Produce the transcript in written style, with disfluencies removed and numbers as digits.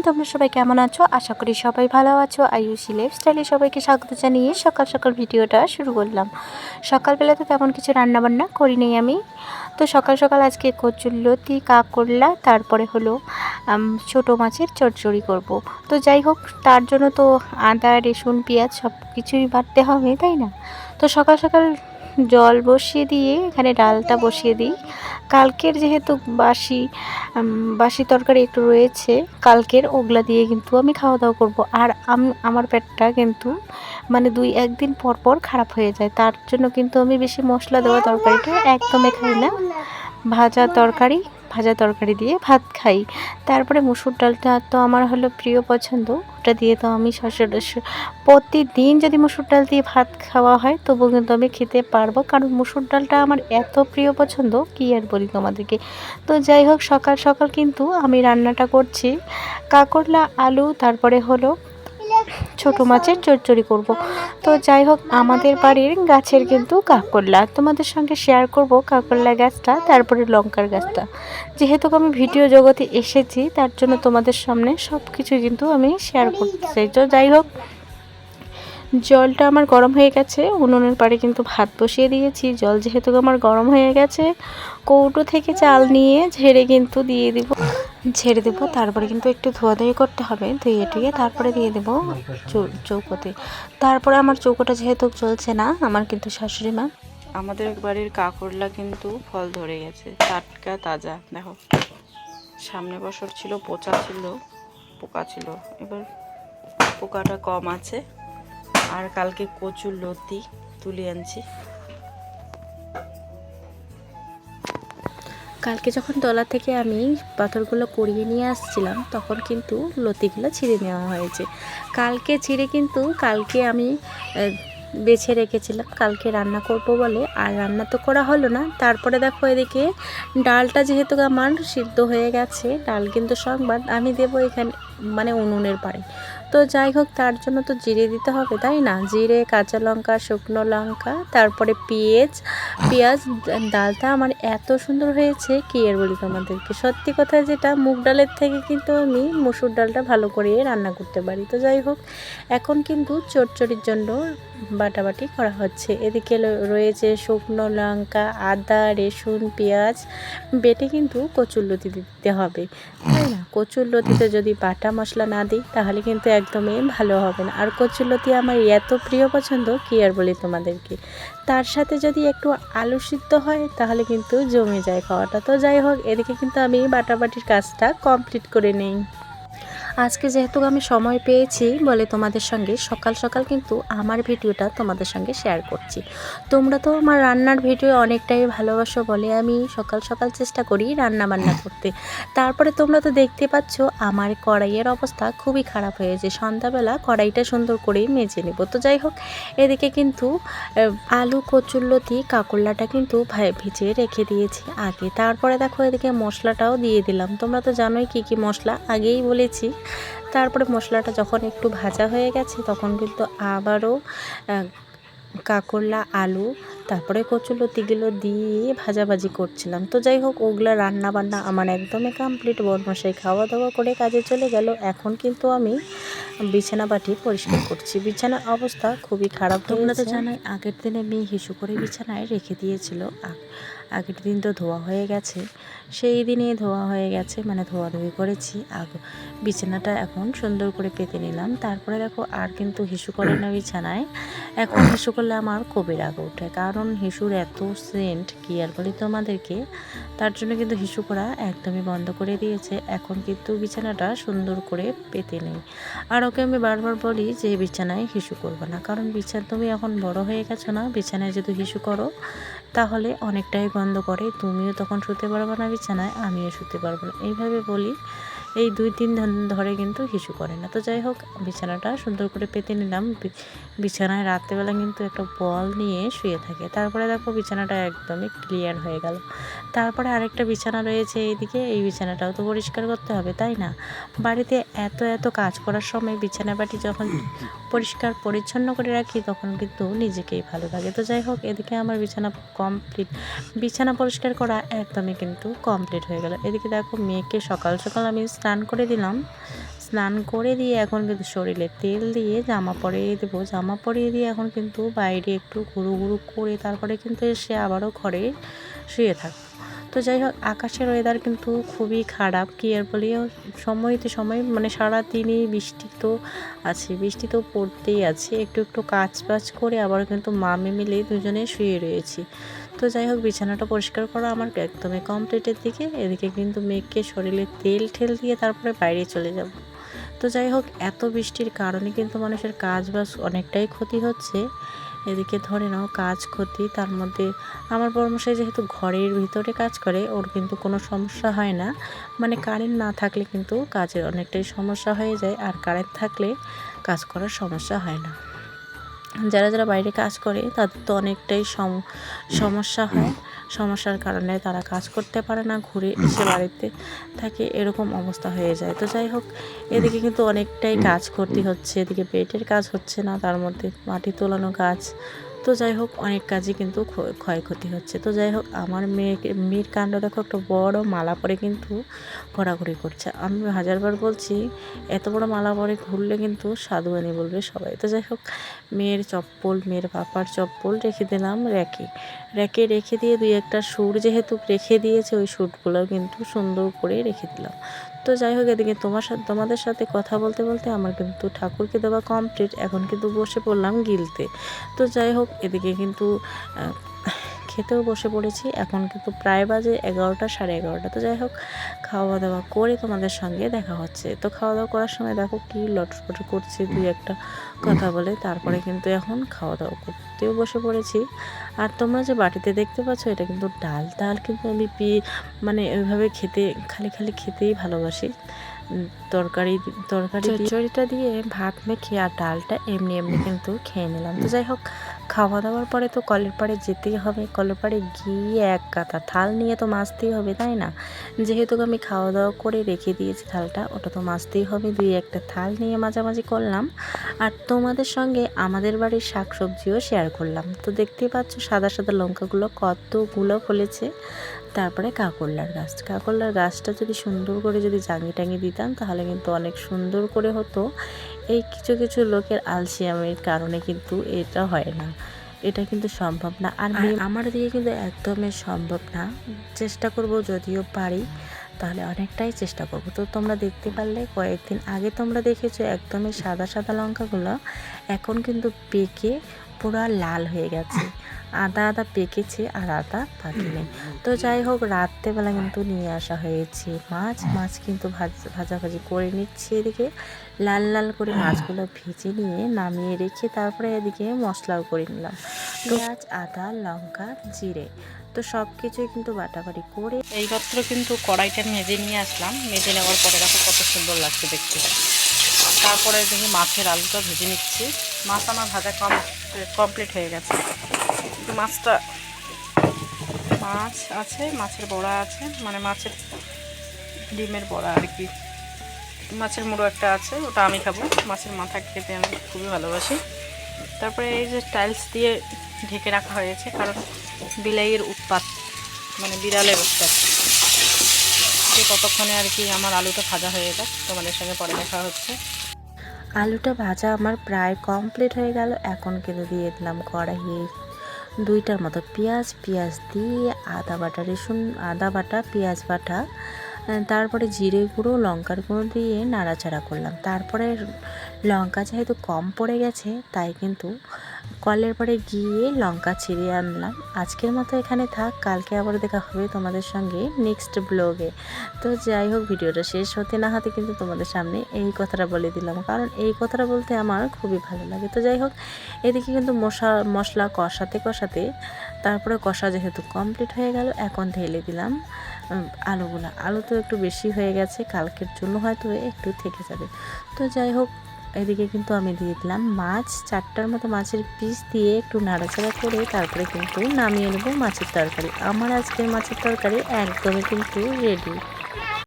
তোমরা সবাই কেমন আছো? আশা করি সবাই ভালো আছো। আয়ুষী লাইফস্টাইলে সবাইকে স্বাগত জানিয়ে সকাল সকাল ভিডিওটা শুরু করলাম। সকালবেলা তো তেমন কিছু রান্নাবান্না করিনি আমি। তো সকাল সকাল আজকে কচুরলতি, কাকরলা, তারপরে হলো ছোটো মাছের চচ্চড়ি করব। তো যাই হোক, তার জন্য তো আদা, রসুন, পেঁয়াজ সব কিছুই বাটতে হবে, তাই না? তো সকাল সকাল জল বসিয়ে দিয়ে এখানে ডালটা বসিয়ে দিই। কালকের যেহেতু বাসি তরকারি একটু রয়েছে কালকের, ওগুলা দিয়ে কিন্তু আমি খাওয়া দাওয়া করব। আর আমার পেটটা কিন্তু মানে 2-1 দিন পর পর খারাপ হয়ে যায়, তার জন্য কিন্তু আমি বেশি মশলা দেওয়া তরকারিটা একদমই খাই না। ভাজা তরকারি দিয়ে ভাত খাই। তারপরে মুসুর ডালটা তো আমার হলো প্রিয় পছন্দ, ওটা দিয়ে তো আমি প্রতিদিন যদি মুসুর ডাল দিয়ে ভাত খাওয়া হয় তবু কিন্তু আমি খেতে পারবো, কারণ মুসুর ডালটা আমার এত প্রিয় পছন্দ কি আর বলি তোমাদেরকে। তো যাই হোক, সকাল সকাল কিন্তু আমি রান্নাটা করছি কাকরলা, আলু, তারপরে হলো ছোটো মাছের চচ্চড়ি করব। তো যাই হোক, আমাদের বাড়ির গাছের কিন্তু কাকরলা তোমাদের সঙ্গে শেয়ার করব, কাকরলা গাছটা, তারপরে লঙ্কার গাছটা। যেহেতু আমি ভিডিও জগতে এসেছি তার জন্য তোমাদের সামনে সব কিছু কিন্তু আমি শেয়ার করতে চাই। তো যাই হোক, জলটা আমার গরম হয়ে গেছে, উনুনের পাড়ে কিন্তু ভাত বসিয়ে দিয়েছি। জল যেহেতু আমার গরম হয়ে গেছে, কৌটো থেকে চাল নিয়ে ঝেড়ে দেবো। তারপরে কিন্তু একটু ধোয়াধুয়ি করতে হবে, ধুয়ে টুয়ে তারপরে দিয়ে দেবো চৌকোতে। তারপরে আমার চৌকোটা যেহেতু চলছে না, আমার কিন্তু শাশুড়ি মা, আমাদের বাড়ির কাকরলা কিন্তু ফল ধরে গেছে, টাটকা তাজা। দেখো, সামনে বছর ছিল পচা ছিল, পোকা ছিল, এবার পোকাটা কম আছে। আর কালকে কচুরলতি তুলে আনছি। কালকে যখন তলা থেকে আমি পাথরগুলো কুড়িয়ে নিয়ে আসছিলাম তখন কিন্তু লতিগুলো ছিঁড়ে নেওয়া হয়েছে। কালকে আমি বেছে রেখেছিলাম কালকে রান্না করব বলে, আর রান্না তো করা হলো না। তারপরে দেখো, এদিকে ডালটা যেহেতু আমার সিদ্ধ হয়ে গেছে, ডাল কিন্তু সংবাদ আমি দেবো এখানে মানে উনুনের পাড়ে। তো যাই হোক, তার জন্য তো জিরে দিতে হবে, তাই না? জিরে, কাঁচা লঙ্কা, শুকনো লঙ্কা, তারপরে পেঁয়াজ। ডালটা আমার এত সুন্দর হয়েছে কি আর বলি তোমাদেরকে। সত্যি কথা, যেটা মুগ ডালের থেকে কিন্তু আমি মসুর ডালটা ভালো করে রান্না করতে পারি। তো যাই হোক, এখন কিন্তু চচ্চড়ির জন্য বাটাবাটি করা হচ্ছে। এদিকে রয়েছে শুকনো লঙ্কা, আদা, রসুন, পেঁয়াজ বেটে কিন্তু কচুরলতি দিতে হবে, তাই না? কচুরলতিতে যদি বাটা মশলা না দিই তাহলে কিন্তু একদমই ভালো হবে না। আর কচুরলতি আমার এত প্রিয় পছন্দ কি আর বলি তোমাদেরকে। তার সাথে যদি একটু আলু সিদ্ধ হয় তাহলে কিন্তু জমে যায় খাওয়াটা। তো যাই হোক, এদিকে কিন্তু আমি বাটাবাটির কাজটা কমপ্লিট করে নেই। আজকে যেহেতু আমি সময় পেয়েছি বলে তোমাদের সঙ্গে সকাল সকাল কিন্তু আমার ভিডিওটা তোমাদের সঙ্গে শেয়ার করছি। তোমরা তো আমার রান্নার ভিডিও অনেকটাই ভালোবাসো বলে আমি সকাল সকাল চেষ্টা করি রান্না বান্না করতে। তারপরে তোমরা তো দেখতে পাচ্ছ আমার কড়াইয়ের অবস্থা খুবই খারাপ হয়েছে। সন্ধ্যাবেলা কড়াইটা সুন্দর করেই মেজে নেব। তো যাই হোক, এদিকে কিন্তু আলু, কচুরলতি, কাকরলাটা কিন্তু ভিজিয়ে রেখে দিয়েছি আগে। তারপরে দেখো, এদিকে মশলাটাও দিয়ে দিলাম। তোমরা তো জানোই কি কি মশলা, আগেই বলেছি। তারপরে মশলাটা যখন একটু ভাজা হয়ে গেছে তখন কিন্তু আবারও কাকরলা, আলু, তারপরে কচুরলতিগুলো দিয়ে ভাজাভাজি করছিলাম। তো যাই হোক, ওগুলা রান্না বান্না আমার একদমই কমপ্লিট। বরমশাই খাওয়া দাওয়া করে কাজে চলে গেল। এখন কিন্তু আমি বিছানা বাটি পরিষ্কার করছি। বিছানার অবস্থা খুবই খারাপ। তোমরা তো জানাই, আগের দিনে মেয়ে হিসু করে বিছানায় রেখে দিয়েছিল। আগের দিন তো ধোয়া হয়ে গেছে, সেই দিনে ধোয়া হয়ে গেছে, মানে ধোয়াধুয়ি করেছি। বিছানাটা এখন সুন্দর করে পেতে নিলাম। তারপরে দেখো, আর কিন্তু হিসু করে না বিছানায়। এখন হিসু করলে আমার খুবই রাগ ওঠে, কারণ হিসুর এত সেন্ট কি আর বলি তোমাদেরকে। তার জন্য কিন্তু হিসু করা একদমই বন্ধ করে দিয়েছে। এখন কিন্তু বিছানাটা সুন্দর করে পেতে নেই। আর ওকে আমি বারবার বলি যে বিছানায় হিসু করবে না, কারণ তুমি এখন বড় হয়ে গেছো না, বিছানায় যদি হিসু করো তাহলে অনেকটাই গন্ধ করে, তুমিও তখন শুতে পারবে না বিছানায়, আমিও শুতে পারবো না, এইভাবে বলি। এই 2-3 দিন ধরে কিন্তু হিসু করে না। তো যাই হোক, বিছানাটা সুন্দর করে পেতে নিলাম। বিছানায় রাত্রেবেলা কিন্তু একটা বল নিয়ে শুয়ে থাকে। তারপরে দেখো, বিছানাটা একদমই ক্লিয়ার হয়ে গেল। তারপরে আরেকটা বিছানা রয়েছে এইদিকে, এই বিছানাটাও তো পরিষ্কার করতে হবে, তাই না? বাড়িতে এত কাজ করার সময় বিছানা বাটি যখন পরিষ্কার পরিচ্ছন্ন করে রাখি তখন কিন্তু নিজেকেই ভালো লাগে। তো যাই হোক, এদিকে আমার বিছানা পরিষ্কার করা একদমই কিন্তু কমপ্লিট হয়ে গেল। এদিকে দেখো, মেয়েকে সকাল সকাল আমি স্নান করে দিলাম। স্নান করে দিয়ে এখন কিন্তু শরীরে তেল দিয়ে জামা পরিয়ে দেবো। জামা পরিয়ে দিয়ে এখন কিন্তু বাইরে একটু ঘুরু ঘুরু করে তারপরে কিন্তু এসে আবারও ঘরে শুয়ে থাকবো। তো যাই হোক, আকাশের ওয়েদার কিন্তু খুবই খারাপ, কি আর বলি, সময়তে সময় মানে সারাদিনই বৃষ্টি তো আছে, বৃষ্টি তো পড়তেই আছে। একটু একটু কাজ বাজ করে আবার কিন্তু মামে মিলে দুজনে শুয়ে রয়েছি। তো যাই হোক, বিছানাটা পরিষ্কার করা আমার একদমই কমপ্লিটের দিকে। এদিকে কিন্তু মেঘকে শরীরে তেল ঠেল দিয়ে তারপরে বাইরে চলে যাব। তো যাই হোক, এত বৃষ্টির কারণে কিন্তু মানুষের কাজ বাজ অনেকটাই ক্ষতি হচ্ছে। এদিকে ধরে নাও কাজ ক্ষতি, তার মধ্যে আমার বড়মশাই যেহেতু ঘরের ভিতরে কাজ করে, ওর কিন্তু কোনো সমস্যা হয় না। মানে কারেন্ট না থাকলে কিন্তু কাজের অনেকটাই সমস্যা হয়ে যায়, আর কারেন্ট থাকলে কাজ করার সমস্যা হয় না। যারা যারা বাইরে কাজ করে তাদের তো অনেকটাই সমস্যা হয়। সমস্যার কারণে তারা কাজ করতে পারে না, ঘুরে এসে বাড়িতে থাকে, এরকম অবস্থা হয়ে যায়। তো যাই হোক, এদিকে কিন্তু অনেকটাই কাজ করতে হচ্ছে। এদিকে পেটের কাজ হচ্ছে না, তার মধ্যে মাটি তোলানো কাজ। তো যাই হোক, অনেক কাজই কিন্তু ক্ষয়ক্ষতি হচ্ছে। তো যাই হোক, আমার মেয়ের কাণ্ড দেখো, একটা বড় মালা পরে কিন্তু ঘোরাঘুরি করছে। আমি হাজারবার বলছি, এত বড় মালা পরে ঘুরলে কিন্তু সাধুয়ানি বলবে সবাই। তো যাই হোক, মেয়ের চপ্পল, মেয়ের পাপার চপ্পল রেখে দিলাম র্যাকে রেখে দিয়ে দুই একটা স্যুট যেহেতু রেখে দিয়েছে, ওই স্যুটগুলো কিন্তু সুন্দর করে রেখে দিলাম। তো যাই হোক, এদিকে তোমাদের সাথে কথা বলতে বলতে আমার কিন্তু ঠাকুরকে দেওয়া কমপ্লিট। এখন কিন্তু বসে পড়লাম গিলতে। তো যাই হোক, এদিকে কিন্তু খেতেও বসে পড়েছি। এখন কিন্তু প্রায় বাজে 11টা, সাড়ে 11টা। তো যাই হোক, খাওয়া দাওয়া করে তোমাদের সঙ্গে দেখা হচ্ছে। তো খাওয়া দাওয়া করার সময় দেখো কি লটপট করছে, দুই একটা কথা বলে। তারপরে কিন্তু এখন খাওয়া দাওয়া করতেও বসে পড়েছি। আর তোমরা যে বাটিতে দেখতে পাচ্ছ, এটা কিন্তু ডাল কিন্তু আমি মানে ওইভাবে খেতে, খালি খালি খেতেই ভালোবাসি। তরকারি চচ্চড়িটা দিয়ে ভাত মেখে আর ডালটা এমনি এমনি কিন্তু খেয়ে নিলাম। তো যাই হোক, খাওয়া দাওয়ার পরে তো কলের পাড়ে যেতেই হবে। কলের পাড়ে গিয়ে এক গাদা থাল নিয়ে তো মাজতেই হবে, তাই না? যেহেতু আমি খাওয়া দাওয়া করে রেখে দিয়েছি থালটা, ওটা তো মাজতেই হবে। দুই একটা থাল নিয়ে মাঝামাঝি করলাম। আর তোমাদের সঙ্গে আমাদের বাড়ির শাকসবজিও শেয়ার করলাম। তো দেখতেই পাচ্ছ, সাদা সাদা লঙ্কাগুলো কতগুলো ফলেছে। তারপরে কাকরলার গাছটা যদি সুন্দর করে যদি জাঙি টাঙি দিতাম, তাহলে কিন্তু অনেক সুন্দর করে হতো। এই কিছু কিছু লোকের আলসিয়ামের কারণে কিন্তু এটা হয় না, এটা কিন্তু সম্ভব না। আর আমার দিকে কিন্তু একদমই সম্ভব না। চেষ্টা করব, যদিও পারি তাহলে অনেকটাই চেষ্টা করব। তো তোমরা দেখতে পারলে, কয়েকদিন আগে তোমরা দেখেছো একদমই সাদা সাদা লঙ্কাগুলো, এখন কিন্তু পেকে পুরো লাল হয়ে গেছে। আদা পেকেছে আর আদা পাকেনি। তো যাই হোক, রাত্রেবেলা কিন্তু নিয়ে আসা হয়েছে মাছ কিন্তু ভাজাভাজি করে নিচ্ছি। এদিকে লাল লাল করে মাছগুলো ভেজে নিয়ে নামিয়ে রেখে তারপরে এদিকে মশলাও করে নিলাম, পেঁয়াজ, আদা, লঙ্কা, জিরে। তো সব কিছুই কিন্তু বাটাবাটি করে এইমাত্র কিন্তু কড়াইটা মেজে নিয়ে আসলাম। মেজে নেওয়ার পরে দেখো কত সুন্দর লাগছে দেখতে। তারপরে দেখি মাছের আলুটা ভেজে নিচ্ছি। মাছ আমার ভাজা কমপ্লিট হয়ে গেছে। মাছ আছে, মাছের বড়া আছে, মানে মাছের ডিমের বড়া আর কি। মাছের মুড়ো একটা আছে, ওটা আমি খাবো। মাছের মাথা খেতে আমি খুবই ভালোবাসি। তারপরে এই যে টাইলস দিয়ে ঢেকে রাখা হয়েছে, কারণ বিলাইয়ের উৎপাত, মানে বিড়ালের উৎপাত। সে কতক্ষণে আর কি আমার আলুটা ভাজা হয়ে যাক, তোমাদের সঙ্গে পরে দেখা হচ্ছে। আলুটা ভাজা আমার প্রায় কমপ্লিট হয়ে গেল। এখন কিন্তু দিয়ে দিলাম কড়াইয়ে 2টার মতো পেঁয়াজ দিয়ে আদা বাটা, পেঁয়াজ বাটা, তারপরে জিরে গুঁড়ো, লঙ্কার গুঁড়ো দিয়ে নাড়াচাড়া করলাম। তারপরে লঙ্কা যেহেতু কম পড়ে গেছে, তাই কিন্তু কলের পরে গিয়ে লঙ্কা ছিঁড়ে আনলাম। আজকের মতো এখানে থাক, কালকে আবার দেখা হবে তোমাদের সঙ্গে নেক্সট ব্লগে। তো যাই হোক, ভিডিওটা শেষ হতে না হতে কিন্তু তোমাদের সামনে এই কথাটা বলে দিলাম, কারণ এই কথাটা বলতে আমার খুবই ভালো লাগে। তো যাই হোক, এদিকে কিন্তু মশলা কষাতে তারপরে কষা যেহেতু কমপ্লিট হয়ে গেল, এখন ঢেলে দিলাম আলু তো একটু বেশি হয়ে গেছে, কালকের জন্য হয়তো একটু থেকে যাবে। তো যাই হোক, এদিকে কিন্তু আমি দিয়ে দিলাম মাছ, 4টার মতো মাছের পিস দিয়ে একটু নাড়াচাড়া করে তারপরে কিন্তু নামিয়ে নেব মাছের তরকারি। আমার আজকের মাছের তরকারি একদমই কিন্তু রেডি।